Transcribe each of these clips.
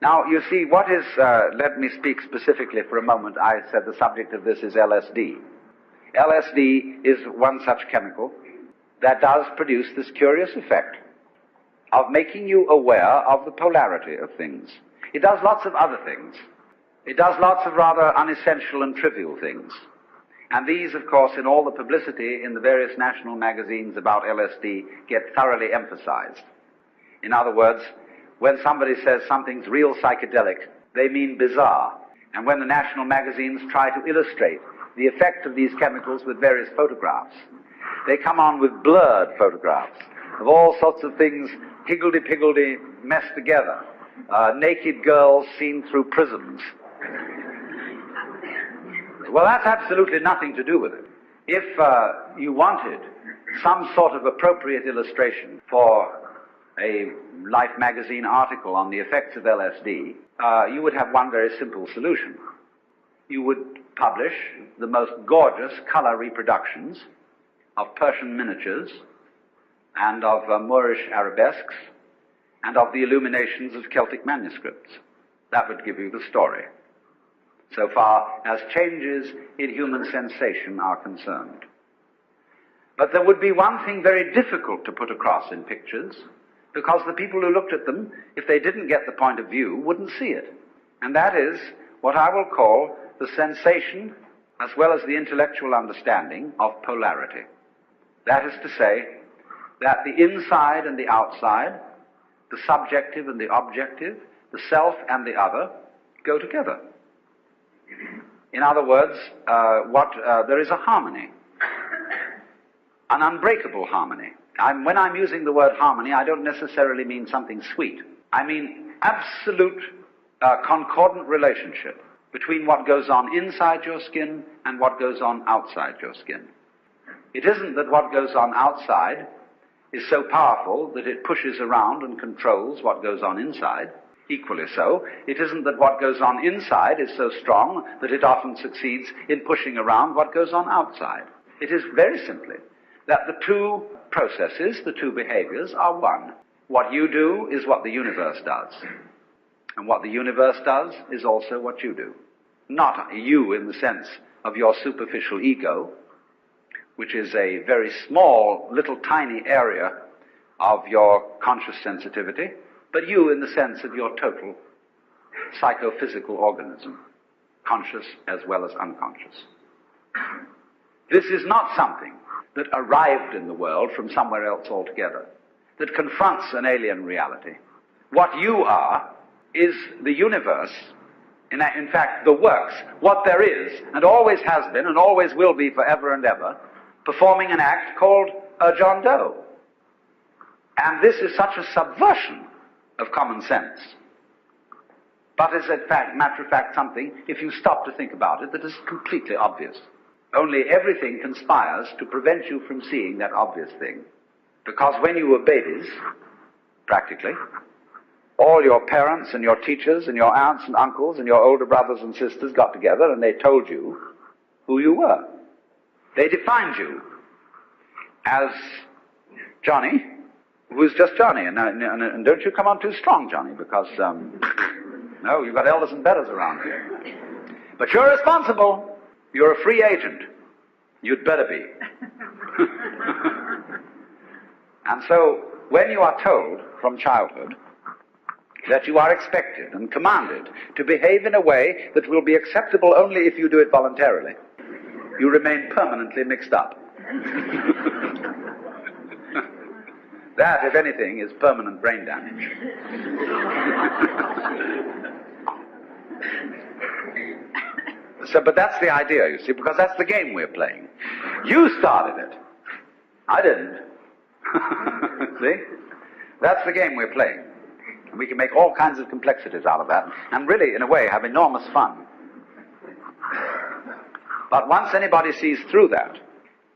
Now, you see, what is, let me speak specifically for a moment. I said the subject of this is LSD. LSD is one such chemical that does produce this curious effect of making you aware of the polarity of things. It does lots of other things. It does lots of rather unessential and trivial things. And these, of course, in all the publicity in the various national magazines about LSD, get thoroughly emphasized. In other words, when somebody says something's real psychedelic, they mean bizarre. And when the national magazines try to illustrate the effect of these chemicals with various photographs, they come on with blurred photographs of all sorts of things higgledy-piggledy messed together. Naked girls seen through prisms. Well, that's absolutely nothing to do with it. If you wanted some sort of appropriate illustration for a Life magazine article on the effects of LSD, you would have one very simple solution. You would publish the most gorgeous color reproductions of Persian miniatures and of Moorish arabesques and of the illuminations of Celtic manuscripts. That would give you the story, so far as changes in human sensation are concerned. But there would be one thing very difficult to put across in pictures, because the people who looked at them, if they didn't get the point of view, wouldn't see it. And that is what I will call the sensation, as well as the intellectual understanding, of polarity. That is to say, that the inside and the outside, the subjective and the objective, the self and the other, go together. In other words, there is a harmony, an unbreakable harmony. When I'm using the word harmony, I don't necessarily mean something sweet. I mean absolute concordant relationship between what goes on inside your skin and what goes on outside your skin. It isn't that what goes on outside is so powerful that it pushes around and controls what goes on inside. Equally so, it isn't that what goes on inside is so strong that it often succeeds in pushing around what goes on outside. It is very simply that the two processes, the two behaviors, are one. What you do is what the universe does. And what the universe does is also what you do. Not you in the sense of your superficial ego, which is a very small, little tiny area of your conscious sensitivity, but you in the sense of your total psychophysical organism, conscious as well as unconscious. This is not something that arrived in the world from somewhere else altogether, that confronts an alien reality. What you are is the universe, in fact, the works, what there is, and always has been, and always will be forever and ever, performing an act called John Doe. And this is such a subversion of common sense, but is in fact, matter of fact, something, if you stop to think about it, that is completely obvious. Only everything conspires to prevent you from seeing that obvious thing. Because when you were babies, practically, all your parents and your teachers and your aunts and uncles and your older brothers and sisters got together and they told you who you were. They defined you as Johnny, who's just Johnny. And don't you come on too strong, Johnny, because, no, you've got elders and betters around here. But you're responsible. You're a free agent. You'd better be. And so, when you are told from childhood that you are expected and commanded to behave in a way that will be acceptable only if you do it voluntarily, you remain permanently mixed up. That, if anything, is permanent brain damage. But that's the idea, you see, because that's the game we're playing. You started it. I didn't. See? That's the game we're playing. And we can make all kinds of complexities out of that, and really, in a way, have enormous fun. But once anybody sees through that,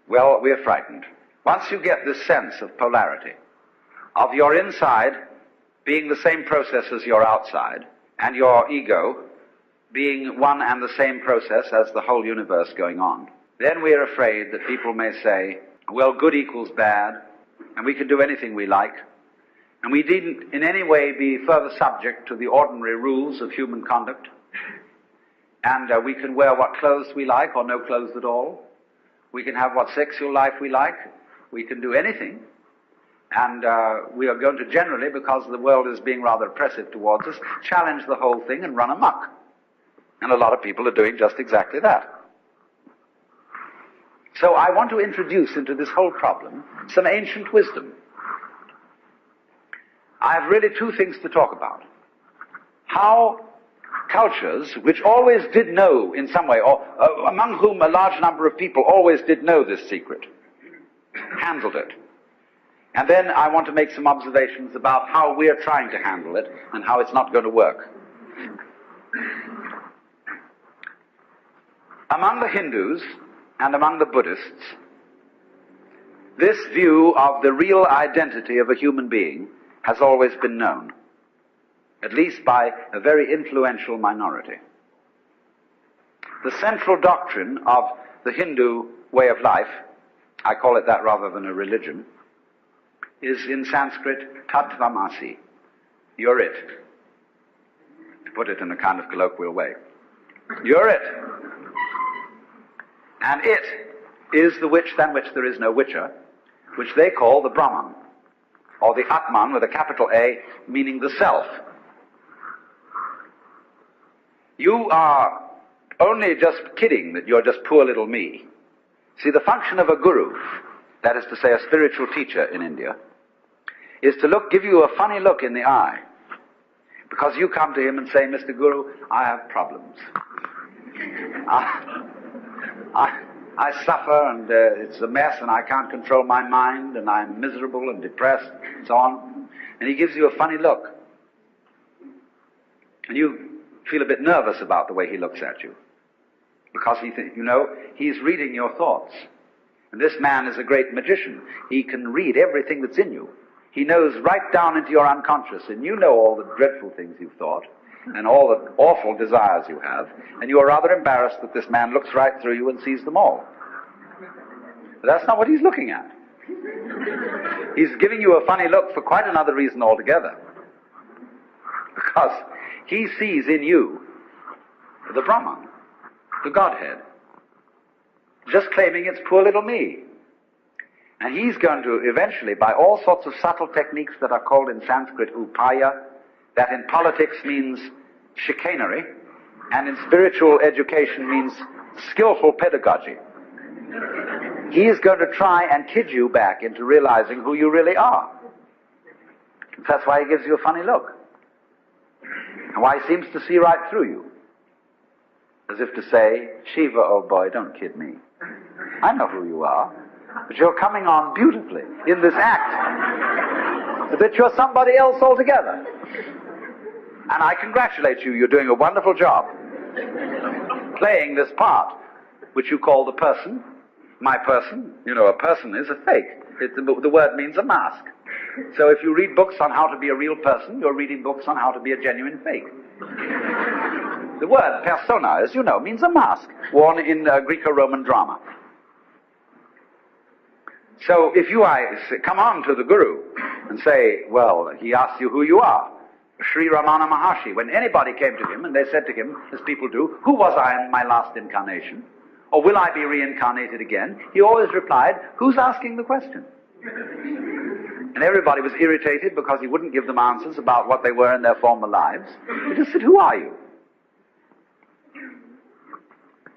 well, we're frightened. Once you get this sense of polarity, of your inside being the same process as your outside, and your ego being one and the same process as the whole universe going on, then we're afraid that people may say, well, good equals bad, and we can do anything we like, and we needn't in any way be further subject to the ordinary rules of human conduct, and we can wear what clothes we like or no clothes at all. We can have what sexual life we like. We can do anything. And we are going to generally, because the world is being rather oppressive towards us, challenge the whole thing and run amok. And a lot of people are doing just exactly that. So I want to introduce into this whole problem some ancient wisdom. I have really two things to talk about. How cultures, which always did know in some way, or among whom a large number of people always did know this secret, handled it. And then I want to make some observations about how we're trying to handle it and how it's not going to work. Among the Hindus and among the Buddhists, this view of the real identity of a human being has always been known, at least by a very influential minority. The central doctrine of the Hindu way of life, I call it that rather than a religion, is in Sanskrit, Tattvamasi. You're it. To put it in a kind of colloquial way. You're it. And it is the which than which there is no whicher, which they call the Brahman, or the Atman with a capital A, meaning the self. You are only just kidding that you're just poor little me. See, the function of a guru, that is to say a spiritual teacher in India, is to give you a funny look in the eye. Because you come to him and say, Mr. Guru, I have problems. I suffer and it's a mess and I can't control my mind and I'm miserable and depressed and so on. And he gives you a funny look. And you feel a bit nervous about the way he looks at you. Because he's reading your thoughts. And this man is a great magician. He can read everything that's in you. He knows right down into your unconscious, and you know all the dreadful things you've thought, and all the awful desires you have, and you are rather embarrassed that this man looks right through you and sees them all. But that's not what he's looking at. He's giving you a funny look for quite another reason altogether. Because he sees in you the Brahman, the Godhead, just claiming it's poor little me. And he's going to eventually, by all sorts of subtle techniques that are called in Sanskrit upaya, that in politics means chicanery, and in spiritual education means skillful pedagogy. He is going to try and kid you back into realizing who you really are. That's why he gives you a funny look. And why he seems to see right through you. As if to say, Shiva, old boy, don't kid me. I know who you are. But you're coming on beautifully in this act. That you're somebody else altogether. And I congratulate you. You're doing a wonderful job. Playing this part, which you call the person. My person. A person is a fake. The word means a mask. So if you read books on how to be a real person, you're reading books on how to be a genuine fake. The word persona, as you know, means a mask worn in Greco-Roman drama. So if you come on to the Guru and say, well, he asks you who you are, Sri Ramana Maharshi, when anybody came to him and they said to him, as people do, who was I in my last incarnation? Or will I be reincarnated again? He always replied, who's asking the question? And everybody was irritated because he wouldn't give them answers about what they were in their former lives. He just said, who are you?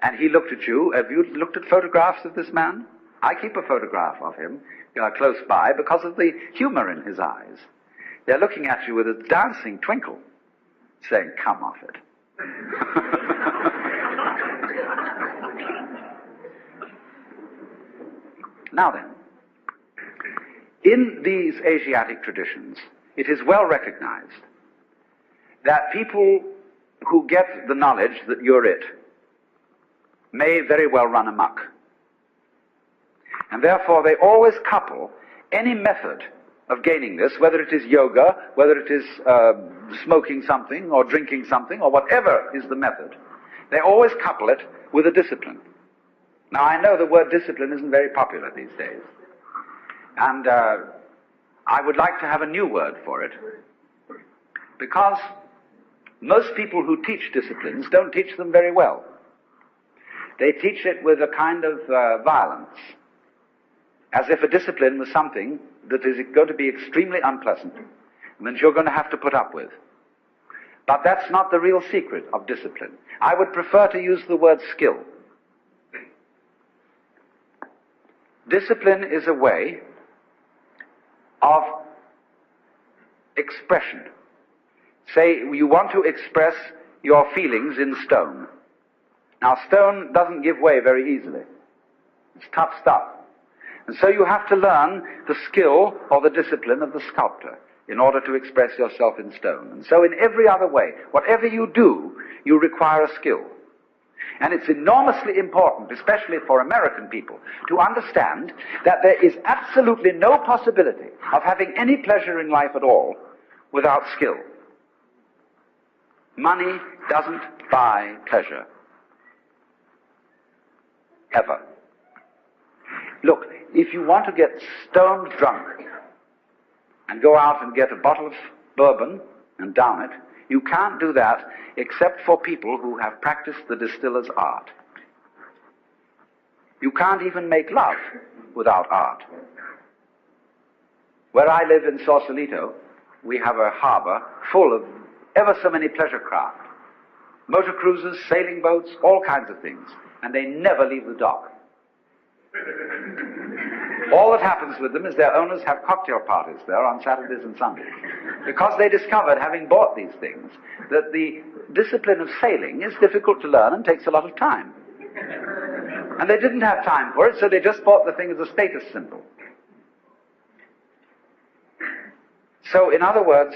And he looked at you. Have you looked at photographs of this man? I keep a photograph of him close by because of the humor in his eyes. They're looking at you with a dancing twinkle, saying, come off it. Now then, in these Asiatic traditions, it is well recognized that people who get the knowledge that you're it may very well run amok. And therefore they always couple any method of gaining this, whether it is yoga, whether it is smoking something or drinking something or whatever is the method, they always couple it with a discipline. Now I know the word discipline isn't very popular these days. And I would like to have a new word for it, because most people who teach disciplines don't teach them very well. They teach it with a kind of violence, as if a discipline was something that is going to be extremely unpleasant and that you're going to have to put up with. But that's not the real secret of discipline. I would prefer to use the word skill. Discipline is a way of expression. Say you want to express your feelings in stone. Now, stone doesn't give way very easily. It's tough stuff. And so you have to learn the skill or the discipline of the sculptor in order to express yourself in stone. And so in every other way, whatever you do, you require a skill. And it's enormously important, especially for American people, to understand that there is absolutely no possibility of having any pleasure in life at all without skill. Money doesn't buy pleasure. Ever. Look, if you want to get stone drunk and go out and get a bottle of bourbon and down it, you can't do that except for people who have practiced the distiller's art. You can't even make love without art. Where I live in Sausalito, we have a harbor full of ever so many pleasure craft. Motor cruisers, sailing boats, all kinds of things. And they never leave the dock. All that happens with them is their owners have cocktail parties there on Saturdays and Sundays. Because they discovered, having bought these things, that the discipline of sailing is difficult to learn and takes a lot of time. And they didn't have time for it, so they just bought the thing as a status symbol. So, in other words,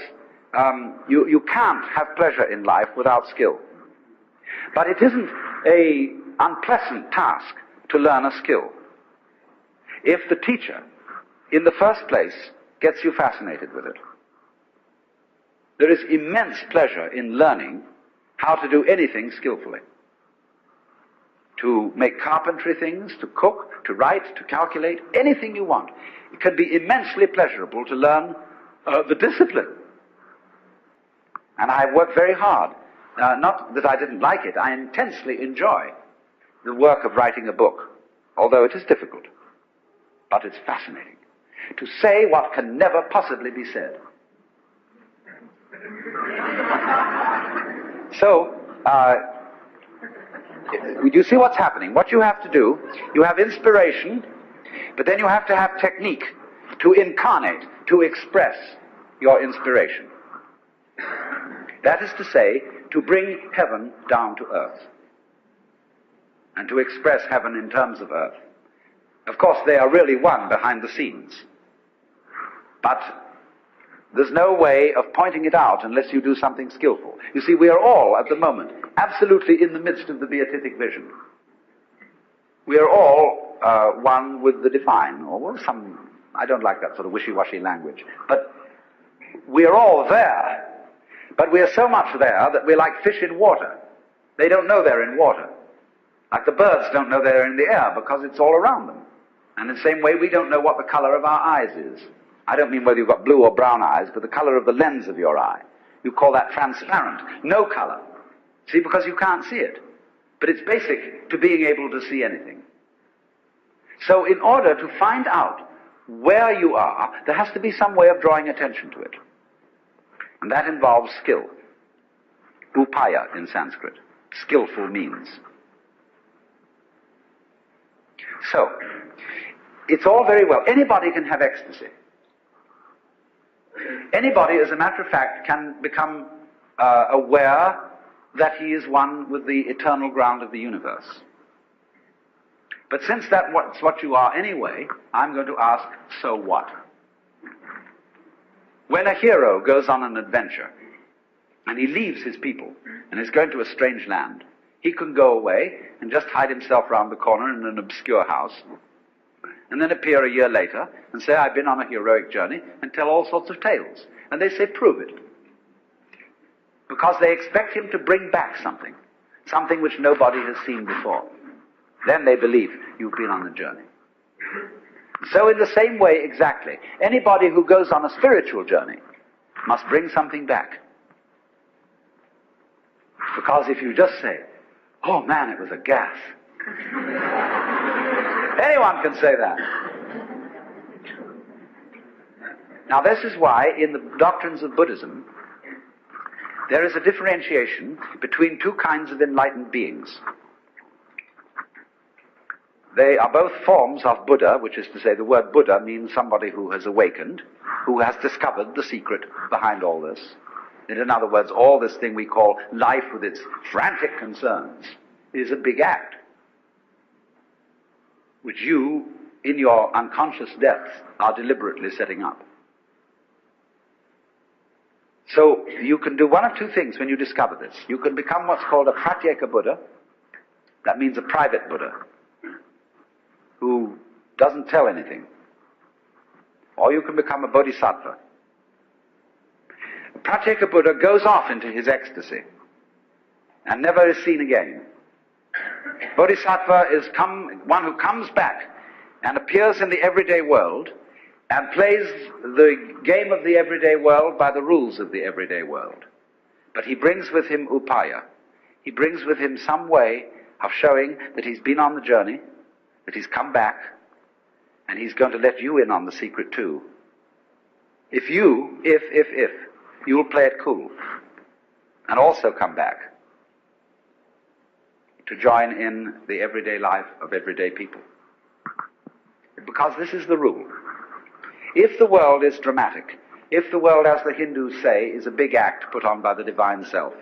you can't have pleasure in life without skill. But it isn't an unpleasant task to learn a skill. If the teacher, in the first place, gets you fascinated with it. There is immense pleasure in learning how to do anything skillfully. To make carpentry things, to cook, to write, to calculate, anything you want. It can be immensely pleasurable to learn the discipline. And I worked very hard. Not that I didn't like it, I intensely enjoy the work of writing a book, although it is difficult. But it's fascinating. To say what can never possibly be said. So, you see what's happening. What you have to do, you have inspiration, but then you have to have technique to incarnate, to express your inspiration. That is to say, to bring heaven down to earth. And to express heaven in terms of earth. Of course, they are really one behind the scenes. But there's no way of pointing it out unless you do something skillful. You see, we are all, at the moment, absolutely in the midst of the beatific vision. We are all one with the divine, or some, I don't like that sort of wishy-washy language, but we are all there. But we are so much there that we're like fish in water. They don't know they're in water. Like the birds don't know they're in the air because it's all around them. And in the same way, we don't know what the color of our eyes is. I don't mean whether you've got blue or brown eyes, but the color of the lens of your eye. You call that transparent. No color. See, because you can't see it. But it's basic to being able to see anything. So in order to find out where you are, there has to be some way of drawing attention to it. And that involves skill. Upaya in Sanskrit. Skillful means. So, it's all very well. Anybody can have ecstasy. Anybody, as a matter of fact, can become aware that he is one with the eternal ground of the universe. But since that's what you are anyway, I'm going to ask, so what? When a hero goes on an adventure, and he leaves his people, and is going to a strange land, he can go away and just hide himself round the corner in an obscure house, and then appear a year later and say, I've been on a heroic journey, and tell all sorts of tales. And they say, prove it. Because they expect him to bring back something which nobody has seen before. Then they believe you've been on the journey. So in the same way, exactly, anybody who goes on a spiritual journey must bring something back. Because if you just say, oh man, it was a gas. Anyone can say that. Now this is why in the doctrines of Buddhism there is a differentiation between two kinds of enlightened beings. They are both forms of Buddha, which is to say the word Buddha means somebody who has awakened, who has discovered the secret behind all this. In other words, all this thing we call life with its frantic concerns is a big act, which you, in your unconscious depths, are deliberately setting up. So you can do one of two things when you discover this. You can become what's called a pratyeka Buddha. That means a private Buddha, who doesn't tell anything. Or you can become a bodhisattva. A pratyeka Buddha goes off into his ecstasy and never is seen again. Bodhisattva is one who comes back and appears in the everyday world and plays the game of the everyday world by the rules of the everyday world. But he brings with him upaya. He brings with him some way of showing that he's been on the journey, that he's come back, and he's going to let you in on the secret too. If you'll play it cool and also come back to join in the everyday life of everyday people. Because this is the rule. If the world is dramatic, if the world, as the Hindus say, is a big act put on by the divine self,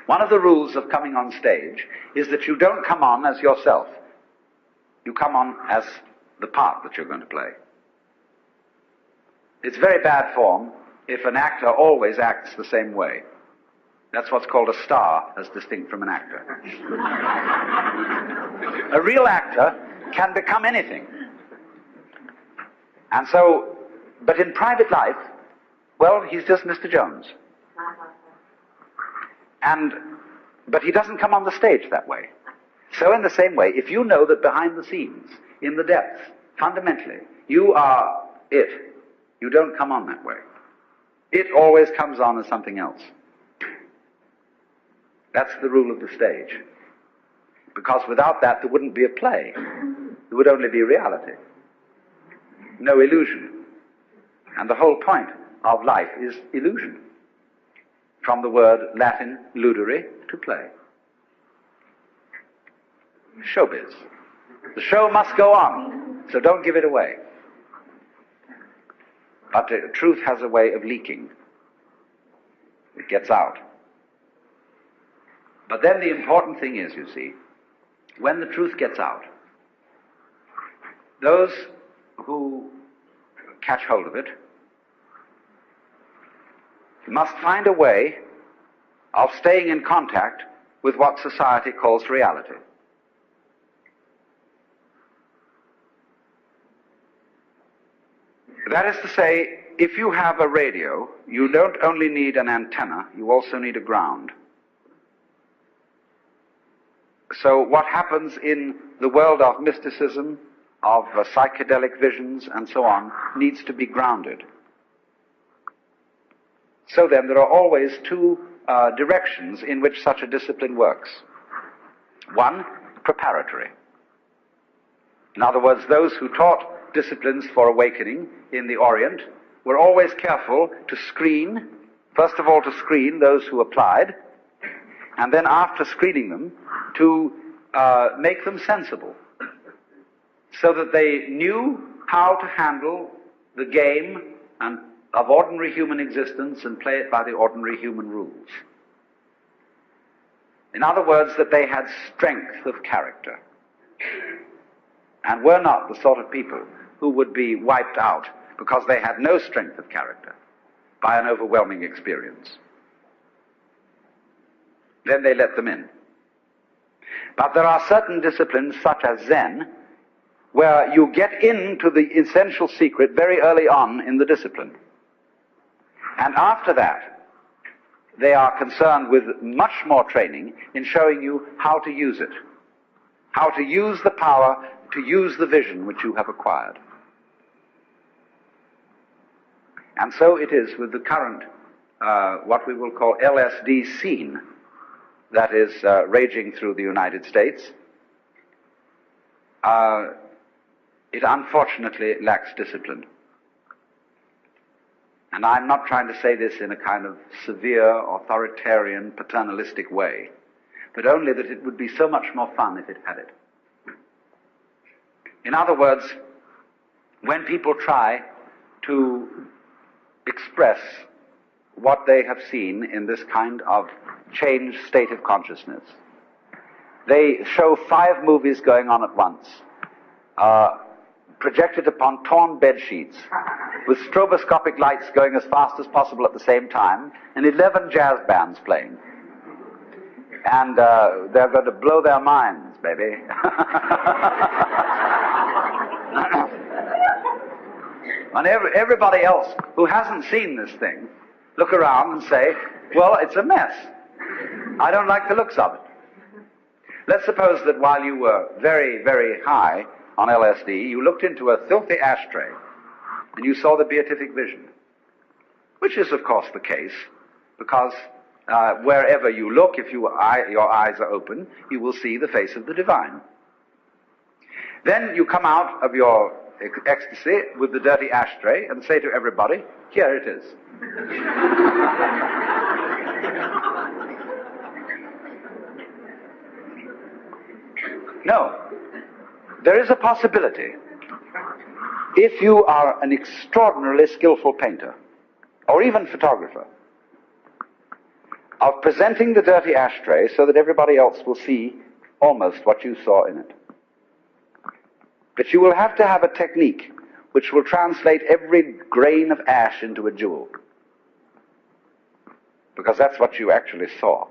one of the rules of coming on stage is that you don't come on as yourself. You come on as the part that you're going to play. It's very bad form if an actor always acts the same way. That's what's called a star, as distinct from an actor. A real actor can become anything. And so, but in private life, well, he's just Mr. Jones. But he doesn't come on the stage that way. So in the same way, if you know that behind the scenes, in the depths, fundamentally, you are it, you don't come on that way. It always comes on as something else. That's the rule of the stage. Because without that, there wouldn't be a play. There would only be reality. No illusion. And the whole point of life is illusion. From the word Latin ludere, to play. Showbiz. The show must go on, so don't give it away. But truth has a way of leaking. It gets out. But then the important thing is, you see, when the truth gets out, those who catch hold of it must find a way of staying in contact with what society calls reality. That is to say, if you have a radio, you don't only need an antenna, you also need a ground. So what happens in the world of mysticism, of psychedelic visions, and so on, needs to be grounded. So then, there are always two directions in which such a discipline works. One, preparatory. In other words, those who taught disciplines for awakening in the Orient were always careful to screen, first of all to screen those who applied, and then after screening them, to make them sensible, so that they knew how to handle the game of ordinary human existence and play it by the ordinary human rules. In other words, that they had strength of character, and were not the sort of people who would be wiped out because they had no strength of character by an overwhelming experience. Then they let them in. But there are certain disciplines, such as Zen, where you get into the essential secret very early on in the discipline. And after that, they are concerned with much more training in showing you how to use it. How to use the power to use the vision which you have acquired. And so it is with the current, what we will call LSD scene that is raging through the United States. It unfortunately lacks discipline. And I'm not trying to say this in a kind of severe, authoritarian, paternalistic way, but only that it would be so much more fun if it had it. In other words, when people try to express what they have seen in this kind of changed state of consciousness, they show 5 movies going on at once, projected upon torn bed sheets, with stroboscopic lights going as fast as possible at the same time, and 11 jazz bands playing. And they're going to blow their minds, baby. And everybody else who hasn't seen this thing look around and say, well, it's a mess. I don't like the looks of it. Let's suppose that while you were very, very high on LSD, you looked into a filthy ashtray and you saw the beatific vision, which is, of course, the case, because wherever you look, if your eyes are open, you will see the face of the divine. Then you come out of your ecstasy with the dirty ashtray and say to everybody, here it is. No. There is a possibility, if you are an extraordinarily skillful painter, or even photographer, of presenting the dirty ashtray so that everybody else will see almost what you saw in it. But you will have to have a technique which will translate every grain of ash into a jewel, because that's what you actually saw.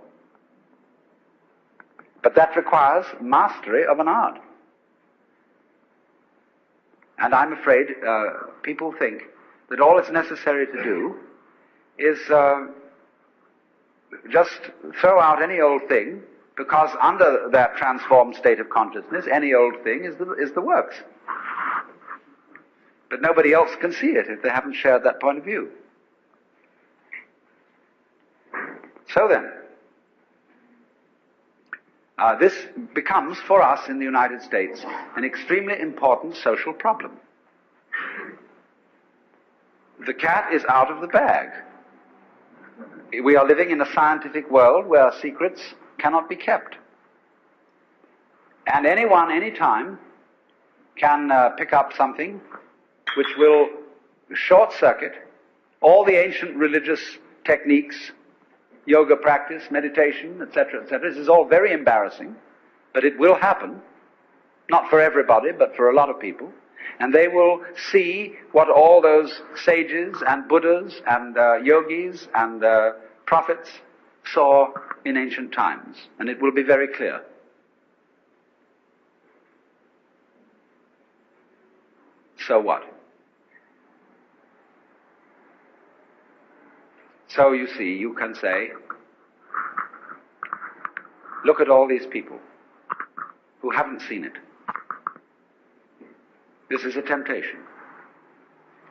But that requires mastery of an art. And I'm afraid people think that all it's necessary to do is just throw out any old thing, because under that transformed state of consciousness, any old thing is the works. But nobody else can see it if they haven't shared that point of view. So then, this becomes, for us in the United States, an extremely important social problem. The cat is out of the bag. We are living in a scientific world where secrets cannot be kept. And anyone, anytime, can pick up something which will short-circuit all the ancient religious techniques, yoga practice, meditation, etc., etc. This is all very embarrassing, but it will happen. Not for everybody, but for a lot of people. And they will see what all those sages and Buddhas and yogis and prophets saw in ancient times. And it will be very clear. So what? So you see, you can say, look at all these people who haven't seen it. This is a temptation.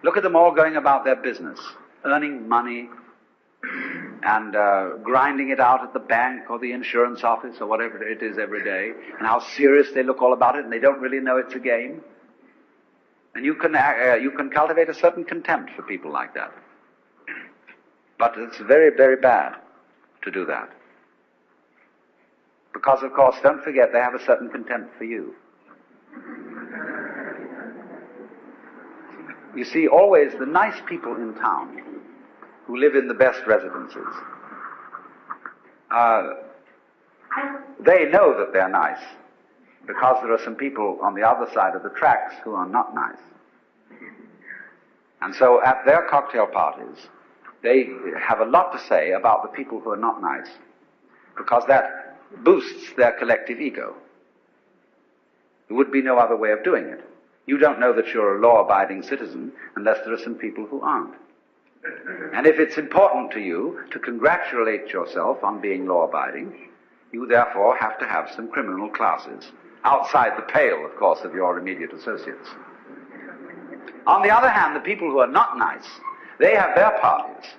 Look at them all going about their business, earning money and grinding it out at the bank or the insurance office or whatever it is every day, and how serious they look all about it, and they don't really know it's a game. And you can cultivate a certain contempt for people like that. But it's very, very bad to do that. Because, of course, don't forget, they have a certain contempt for you. You see, always the nice people in town who live in the best residences, they know that they're nice, because there are some people on the other side of the tracks who are not nice. And so at their cocktail parties, they have a lot to say about the people who are not nice, because that boosts their collective ego. There would be no other way of doing it. You don't know that you're a law-abiding citizen unless there are some people who aren't. And if it's important to you to congratulate yourself on being law-abiding, you therefore have to have some criminal classes outside the pale, of course, of your immediate associates. On the other hand, the people who are not nice, they have their parties.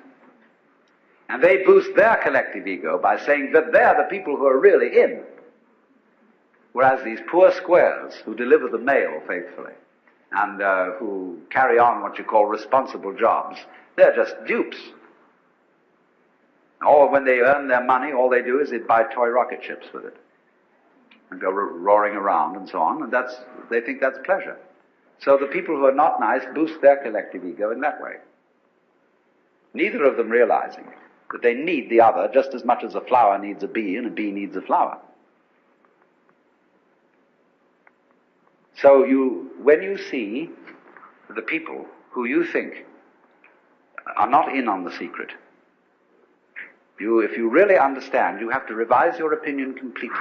And they boost their collective ego by saying that they're the people who are really in. Whereas these poor squares who deliver the mail faithfully and who carry on what you call responsible jobs, they're just dupes. Or when they earn their money, all they do is they buy toy rocket ships with it and go roaring around and so on, and they think that's pleasure. So the people who are not nice boost their collective ego in that way. Neither of them realizing that they need the other just as much as a flower needs a bee and a bee needs a flower. So when you see the people who you think are not in on the secret, if you really understand, you have to revise your opinion completely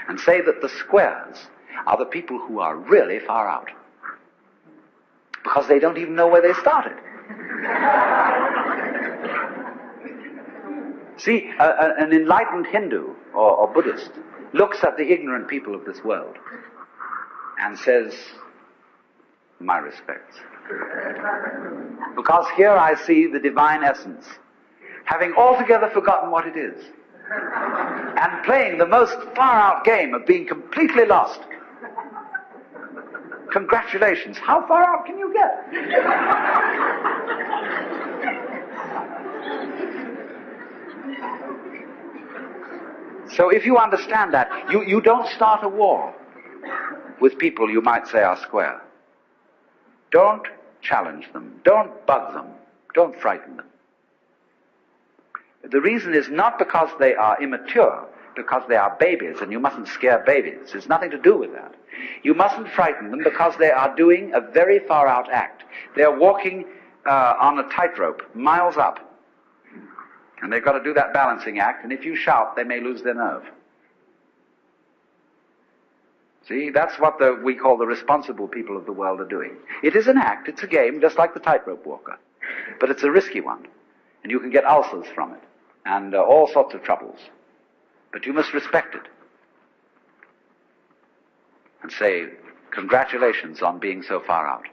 and say that the squares are the people who are really far out, because they don't even know where they started. See, an enlightened Hindu or Buddhist looks at the ignorant people of this world and says, my respects. Because here I see the divine essence, having altogether forgotten what it is, and playing the most far-out game of being completely lost. Congratulations. How far out can you get? So if you understand that, you don't start a war with people you might say are square. Don't challenge them. Don't bug them. Don't frighten them. The reason is not because they are immature, because they are babies, and you mustn't scare babies. It's nothing to do with that. You mustn't frighten them because they are doing a very far-out act. They're walking on a tightrope, miles up. And they've got to do that balancing act, and if you shout, they may lose their nerve. See, that's what we call the responsible people of the world are doing. It is an act, it's a game, just like the tightrope walker. But it's a risky one. And you can get ulcers from it, and all sorts of troubles. But you must respect it. And say, congratulations on being so far out.